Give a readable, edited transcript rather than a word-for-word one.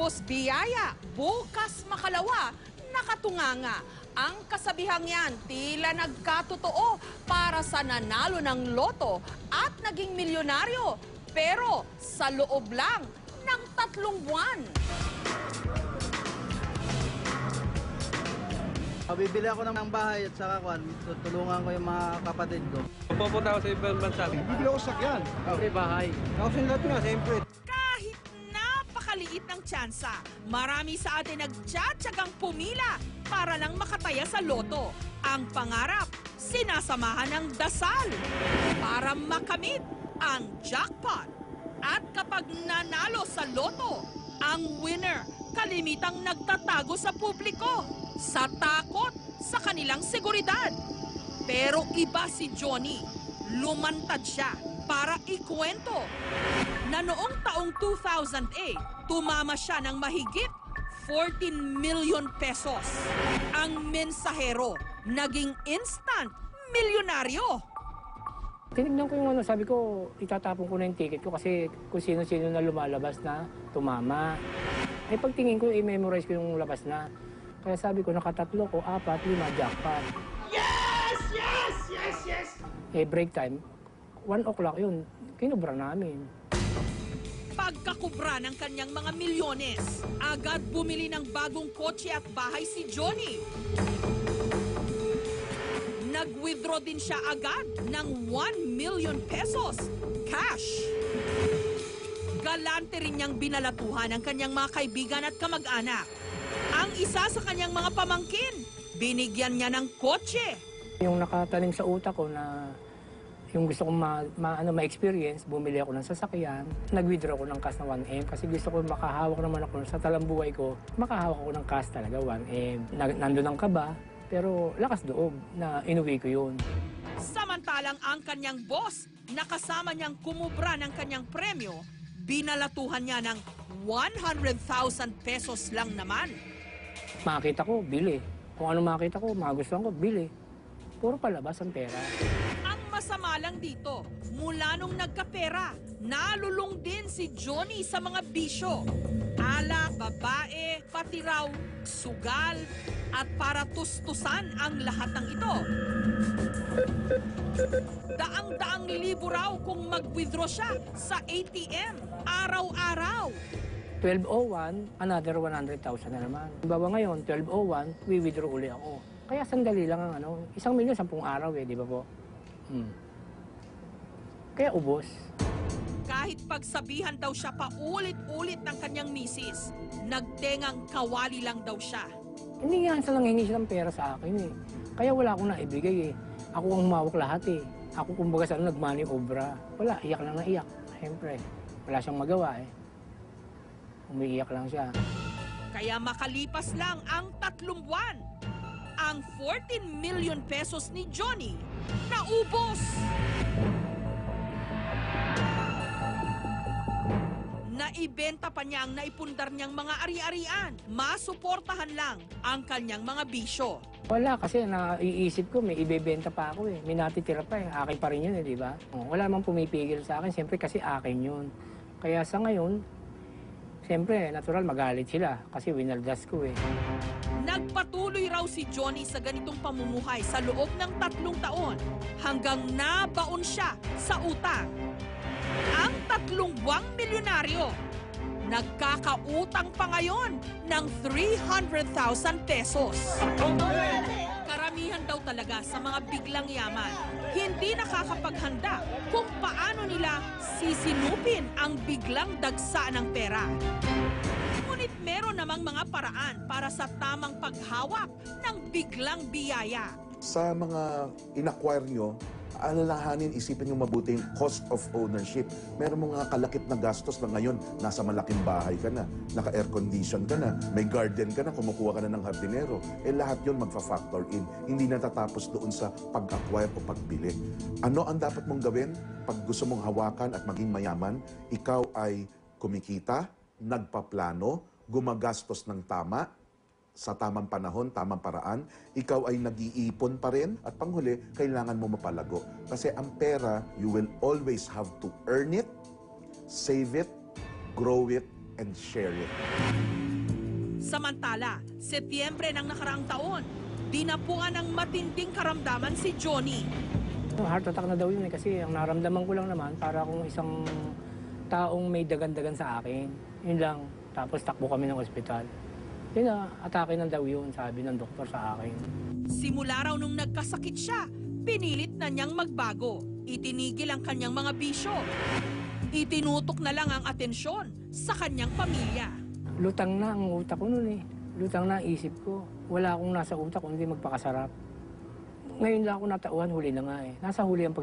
Tapos biyaya, bukas makalawa, nakatunganga. Ang kasabihang yan, tila nagkatotoo para sa nanalo ng loto at naging milyonaryo. Pero sa loob lang ng 3 buwan. Bibili ako ng bahay at saka tutulungan ko yung mga kapatid ko. Pupunta ako sa ibang bansa. Bibili ako sakyan. Okay, bahay. Ako sa lahat nga, siyempre. Kahit napakaliit ng tsansa, marami sa atin nagtsatsagang pumila para lang makataya sa loto. Ang pangarap, sinasamahan ng dasal para makamit ang jackpot. At kapag nanalo sa loto, ang winner kalimitang nagtatago sa publiko sa takot sa kanilang seguridad. Pero iba si Johnny. Lumantad siya para ikwento na noong taong 2008, tumama siya ng mahigit 14 million pesos. Ang mensahero naging instant milyonaryo. Tinignan ko yung sabi ko, itatapon ko na yung ticket ko kasi kung sino-sino na lumalabas na tumama. Eh pagtingin ko, i-memorize ko yung labas na. Kaya sabi ko, nakatatlo ko, 4, 5, jackpot. Yes! Yes! Yes! Yes! Eh break time, 1 o'clock yun, kinubra namin. Pagkakubra ng kanyang mga milyones, agad bumili ng bagong kotse at bahay si Johnny. Nag-withdraw din siya agad ng 1 million pesos cash. Galante rin niyang binalatuhan ang kanyang mga kaibigan at kamag-anak. Ang isa sa kanyang mga pamangkin, binigyan niya ng kotse. Yung nakatanim sa utak ko na yung gusto kong ma-experience, bumili ako ng sasakyan. Nag-withdraw ko ng cash na 1M kasi gusto ko makahawak naman ako sa talambuhay ko. Makahawak ako ng cash talaga, 1M. Nandun ang kaba, pero lakas loob na inuwi ko yun. Samantalang ang kanyang boss, nakasama niyang kumubra ng kanyang premyo, binalatuhan niya ng 100,000 pesos lang naman. Makita ko, bili. Kung ano makita ko, magustuhan ko, bili. Puro palabas ang pera. Ang masama lang dito, mula nung nagkapera, nalulung din si Johnny sa mga bisyo. Alak, babae, pati raw, sugal, at para tustusan ang lahat ng ito. Daang-daang libo raw kung mag-withdraw siya sa ATM araw-araw. 12:01, another 100,000 na naman. Bawa ngayon, 12:01, we-withdraw uli ako. Kaya sandali lang ang 1,000,000 10 araw di ba po? Kaya ubos. Kahit pagsabihan daw siya pa ulit-ulit ng kanyang misis, nagtengang kawali lang daw siya. Hindi nga sa nanghingi siya ng pera sa akin eh. Kaya wala akong naibigay eh. Ako ang humawak lahat eh. Ako kumbaga sa nag-money obra. Wala, iyak lang na iyak. Siyempre, wala siyang magawa eh. Umiiyak lang siya. Kaya makalipas lang ang 3 buwan, ang 14 million pesos ni Johnny naubos. Naibenta pa niya ang naipundar niyang mga ari-arian. Masuportahan lang ang kanyang mga bisyo. Wala kasi naiisip ko may ibebenta pa ako eh. May natitira pa eh. Akin pa rin yun eh, di ba? Wala namang pumipigil sa akin. Siyempre kasi akin yun. Kaya sa ngayon, siyempre natural magalit sila kasi winaldas ko eh. Nagpatuloy raw si Johnny sa ganitong pamumuhay sa loob ng 3 taon hanggang nabaon siya sa utang. Ang 3 buwang milyonaryo, nagkakautang pa ngayon ng 300,000 pesos. Karamihan daw talaga sa mga biglang yaman, hindi nakakapaghanda kung paano nila sisinupin ang biglang dagsa ng pera. Ngunit meron namang mga paraan para sa tamang paghawak ng biglang biyaya. Sa mga in-acquire nyo, alalahanin, isipin nyo mabuti yung cost of ownership. Meron mga kalakip na gastos na ngayon, nasa malaking bahay ka na, naka-air condition ka na, may garden ka na, kumukuha ka na ng hardinero. Eh lahat yun magfa-factor in. Hindi natatapos doon sa pag-acquire o pagbili. Ano ang dapat mong gawin pag gusto mong hawakan at maging mayaman? Ikaw ay kumikita, nagpaplano, gumagastos ng tama, sa tamang panahon, tamang paraan, ikaw ay nag-iipon pa rin at panghuli, kailangan mo mapalago. Kasi ang pera, you will always have to earn it, save it, grow it, and share it. Samantala, Setyembre ng nakaraang taon, dinapuan ng matinding karamdaman si Johnny. Heart attack na daw yun kasi ang naramdaman ko lang naman para kung isang taong may dagan-dagan sa akin. Yun lang. Tapos takbo kami ng ospital. Yun na, atake na daw yun, sabi ng doktor sa akin. Simula raw nung nagkasakit siya, pinilit na niyang magbago. Itinigil ang kanyang mga bisyo. Itinutok na lang ang atensyon sa kanyang pamilya. Lutang na ang utak ko nun eh. Lutang na ang isip ko. Wala akong nasa utak kundi magpakasarap. Ngayon lang ako natauhan, huli na nga eh. Nasa huli ang